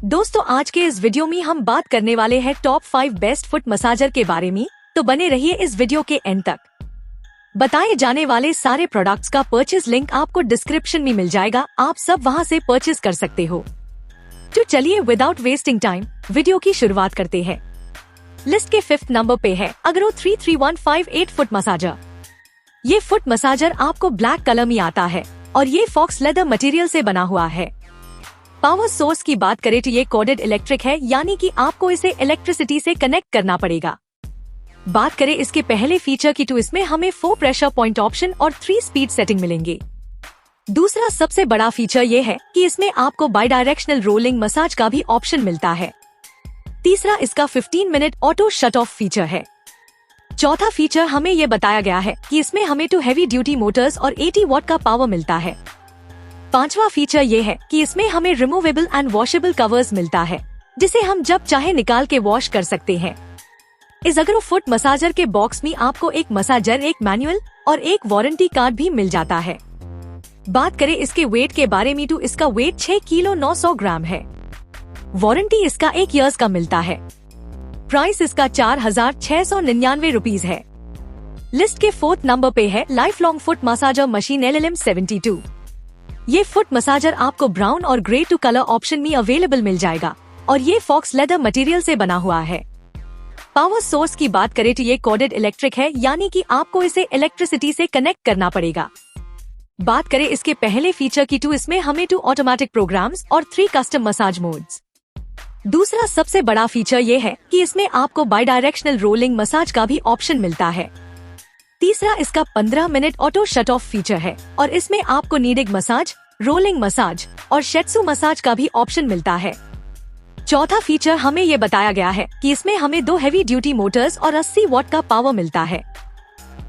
दोस्तों आज के इस वीडियो में हम बात करने वाले हैं टॉप 5 बेस्ट फुट मसाजर के बारे में, तो बने रहिए इस वीडियो के एंड तक। बताए जाने वाले सारे प्रोडक्ट्स का परचेज लिंक आपको डिस्क्रिप्शन में मिल जाएगा, आप सब वहां से परचेज कर सकते हो। तो चलिए विदाउट वेस्टिंग टाइम वीडियो की शुरुआत करते हैं। लिस्ट के 5th नंबर पे है अग्रो 33158 फुट मसाजर। ये फुट मसाजर आपको ब्लैक कलर में आता है और ये फॉक्स लेदर मटेरियल से बना हुआ है। पावर सोर्स की बात करें तो ये कोडेड इलेक्ट्रिक है, यानी कि आपको इसे इलेक्ट्रिसिटी से कनेक्ट करना पड़ेगा। बात करें इसके पहले फीचर की तो इसमें हमें 4 प्रेशर पॉइंट ऑप्शन और 3 स्पीड सेटिंग मिलेंगे। दूसरा सबसे बड़ा फीचर ये है कि इसमें आपको बाई डायरेक्शनल रोलिंग मसाज का भी ऑप्शन मिलता है। तीसरा इसका 15 minute auto shut off feature है। चौथा फीचर हमें ये बताया गया है कि इसमें हमें 2 हैवी ड्यूटी मोटर्स और 80 वॉट का पावर मिलता है। पांचवा फीचर ये है कि इसमें हमें रिमूवेबल एंड वॉशेबल कवर्स मिलता है, जिसे हम जब चाहे निकाल के वॉश कर सकते हैं। इस अग्रो फुट मसाजर के बॉक्स में आपको एक मसाजर, एक मैनुअल और एक वारंटी कार्ड भी मिल जाता है। बात करें इसके वेट के बारे में तो इसका वेट 6 किलो 900 ग्राम है। वारंटी इसका 1 ईयर्स का मिलता है। प्राइस इसका 4699 रुपीज है। लिस्ट के 4th नंबर पे है life long foot massager machine LLM72। ये फुट मसाजर आपको ब्राउन और ग्रे 2 कलर ऑप्शन में अवेलेबल मिल जाएगा और ये फॉक्स लेदर मटेरियल से बना हुआ है। पावर सोर्स की बात करें तो ये कोडेड इलेक्ट्रिक है, यानी कि आपको इसे इलेक्ट्रिसिटी से कनेक्ट करना पड़ेगा। बात करें इसके पहले फीचर की तो इसमें हमें 2 ऑटोमेटिक प्रोग्राम्स और 3 कस्टम मसाज मोड्स। दूसरा सबसे बड़ा फीचर ये है कि इसमें आपको बाई डायरेक्शनल रोलिंग मसाज का भी ऑप्शन मिलता है। तीसरा इसका 15 minute auto shut off feature है और इसमें आपको नीडिंग मसाज, रोलिंग मसाज और शेट्सू मसाज का भी ऑप्शन मिलता है। चौथा फीचर हमें ये बताया गया है कि इसमें हमें 2 हैवी ड्यूटी मोटर्स और 80 वॉट का पावर मिलता है।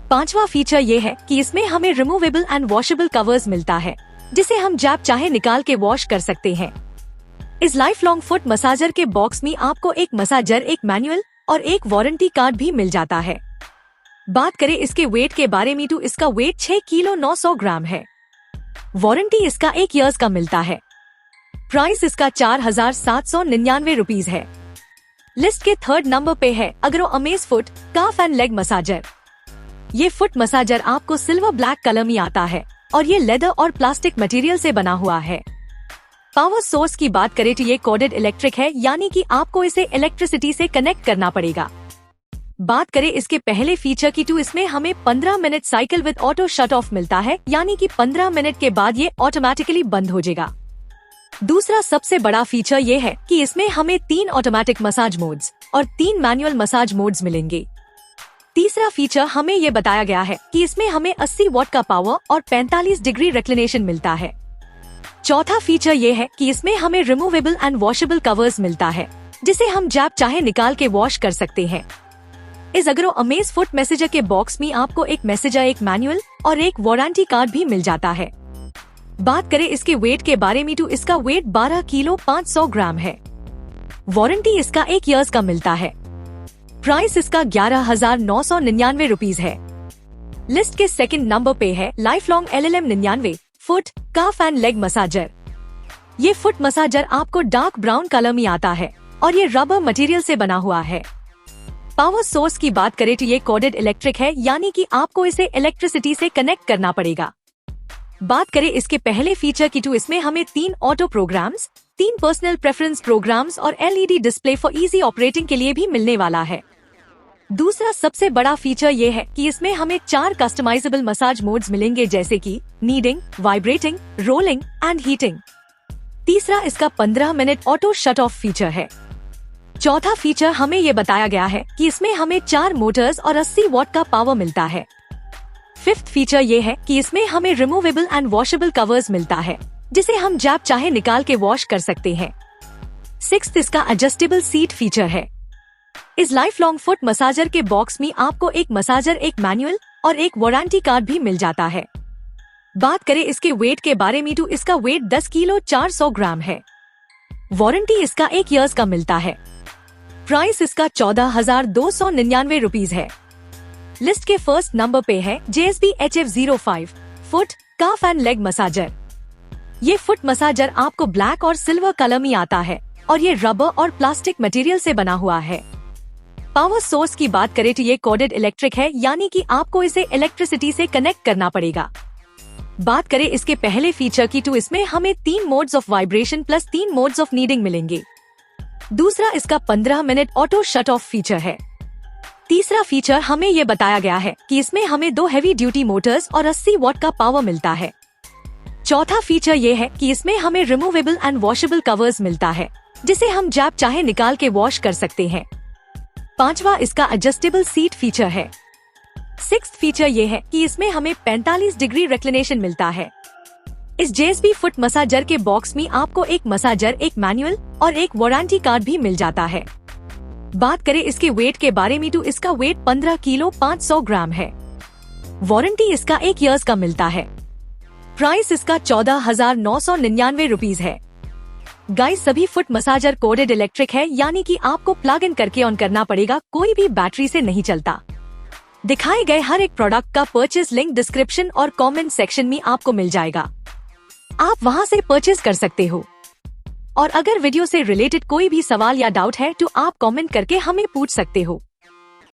पांचवा फीचर ये है कि इसमें हमें रिमूवेबल एंड वॉशेबल कवर्स मिलता है, जिसे हम जब चाहे निकाल के वॉश कर सकते हैं। इस लाइफ लॉन्ग फुट मसाजर के बॉक्स में आपको एक मसाजर, एक मैनुअल और एक वारंटी कार्ड भी मिल जाता है। बात करें इसके वेट के बारे में तो इसका वेट 6 किलो 900 ग्राम है। वारंटी इसका 1 ईयर्स का मिलता है। प्राइस इसका 4799 रुपीज है। लिस्ट के 3rd नंबर पे है agro amaze foot calf and leg massager. ये फुट मसाजर आपको सिल्वर ब्लैक कलर में आता है और ये लेदर और प्लास्टिक मटेरियल से बना हुआ है। पावर सोर्स की बात करें तो ये कोडेड इलेक्ट्रिक है, यानी कि आपको इसे इलेक्ट्रिसिटी से कनेक्ट करना पड़ेगा। बात करें इसके पहले फीचर की तो इसमें हमें 15 minute cycle with auto shut of मिलता है, यानी कि 15 मिनट के बाद ये ऑटोमेटिकली बंद हो जाएगा। दूसरा सबसे बड़ा फीचर ये है कि इसमें हमें 3 ऑटोमेटिक मसाज मोड्स और 3 मैनुअल मसाज मोड्स मिलेंगे। तीसरा फीचर हमें ये बताया गया है कि इसमें हमें 80 वॉट का पावर और 45 डिग्री रेक्लिनेशन मिलता है। चौथा फीचर ये है कि इसमें हमें रिमूवेबल एंड वॉशेबल कवर्स मिलता है, जिसे हम जब चाहे निकाल के वॉश कर सकते हैं। इस अग्रो अमेज फुट मैसेजर के बॉक्स में आपको एक मैसेजर, एक मैनुअल और एक वारंटी कार्ड भी मिल जाता है। बात करें इसके वेट के बारे में तो इसका वेट 12 किलो 500 ग्राम है। वारंटी इसका 1 ईयर्स का मिलता है। प्राइस इसका 11,999 रुपीज है। लिस्ट के 2nd नंबर पे है life long LLM99 foot calf and leg massager. ये फुट मसाजर आपको डार्क ब्राउन कलर में आता है और ये रबर मटेरियल से बना हुआ है। पावर सोर्स की बात करें तो ये कोडेड इलेक्ट्रिक है, यानी कि आपको इसे इलेक्ट्रिसिटी से कनेक्ट करना पड़ेगा। बात करें इसके पहले फीचर की तो इसमें हमें 3 auto programs, 3 personal preference programs और LED display for easy operating के लिए भी मिलने वाला है। दूसरा सबसे बड़ा फीचर ये है कि इसमें हमें 4 कस्टमाइजेबल मसाज मोड्स मिलेंगे, जैसे कि kneading, vibrating, rolling and heating. तीसरा इसका 15 minute auto shut off feature है। चौथा फीचर हमें ये बताया गया है कि इसमें हमें 4 मोटर्स और 80 वॉट का पावर मिलता है। 5th फीचर ये है कि इसमें हमें रिमूवेबल एंड वॉशेबल कवर्स मिलता है, जिसे हम जब चाहे निकाल के वॉश कर सकते हैं। 6th इसका एडजस्टेबल सीट फीचर है। इस लाइफ लॉन्ग फुट मसाजर के बॉक्स में आपको एक मसाजर, एक मैनुअल और एक वारंटी कार्ड भी मिल जाता है। बात करें इसके वेट के बारे में तो इसका वेट 10 किलो 400 ग्राम है। वारंटी इसका 1 ईयर्स का मिलता है। प्राइस इसका 14,299 रुपीज है। लिस्ट के 1st नंबर पे है JSB HF05 foot calf and leg massager. ये फुट मसाजर आपको ब्लैक और सिल्वर कलर में आता है और ये रबर और प्लास्टिक मटेरियल से बना हुआ है। पावर सोर्स की बात करें तो ये कोडेड इलेक्ट्रिक है, यानी कि आपको इसे इलेक्ट्रिसिटी से कनेक्ट करना पड़ेगा। बात करें इसके पहले फीचर की तो इसमें हमें 3 modes of vibration plus 3 modes of kneading मिलेंगे। दूसरा, इसका 15 minute auto shut off feature है। तीसरा फीचर हमें ये बताया गया है कि इसमें हमें 2 हेवी ड्यूटी मोटर्स और 80 वॉट का पावर मिलता है। चौथा फीचर ये है कि इसमें हमें रिमूवेबल एंड वॉशेबल कवर्स मिलता है, जिसे हम जब चाहे निकाल के वॉश कर सकते हैं। पांचवा, इसका एडजस्टेबल सीट फीचर है। सिक्स्थ फीचर ये है कि इसमें हमें 45 डिग्री रेक्लिनेशन मिलता है। इस JSB फुट मसाजर के बॉक्स में आपको एक मसाजर, एक मैनुअल और एक वारंटी कार्ड भी मिल जाता है। बात करें इसके वेट के बारे में तो इसका वेट 15 किलो 500 ग्राम है। वारंटी इसका 1 ईयर्स का मिलता है। प्राइस इसका 14,999 रुपीज है। गाइस, सभी फुट मसाजर कोडेड इलेक्ट्रिक है, यानी कि आपको प्लग इन करके ऑन करना पड़ेगा, कोई भी बैटरी से नहीं चलता। दिखाए गए हर एक प्रोडक्ट का परचेज लिंक डिस्क्रिप्शन और कमेंट सेक्शन में आपको मिल जाएगा, आप वहां से परचेज कर सकते हो। और अगर वीडियो से रिलेटेड कोई भी सवाल या डाउट है तो आप कमेंट करके हमें पूछ सकते हो।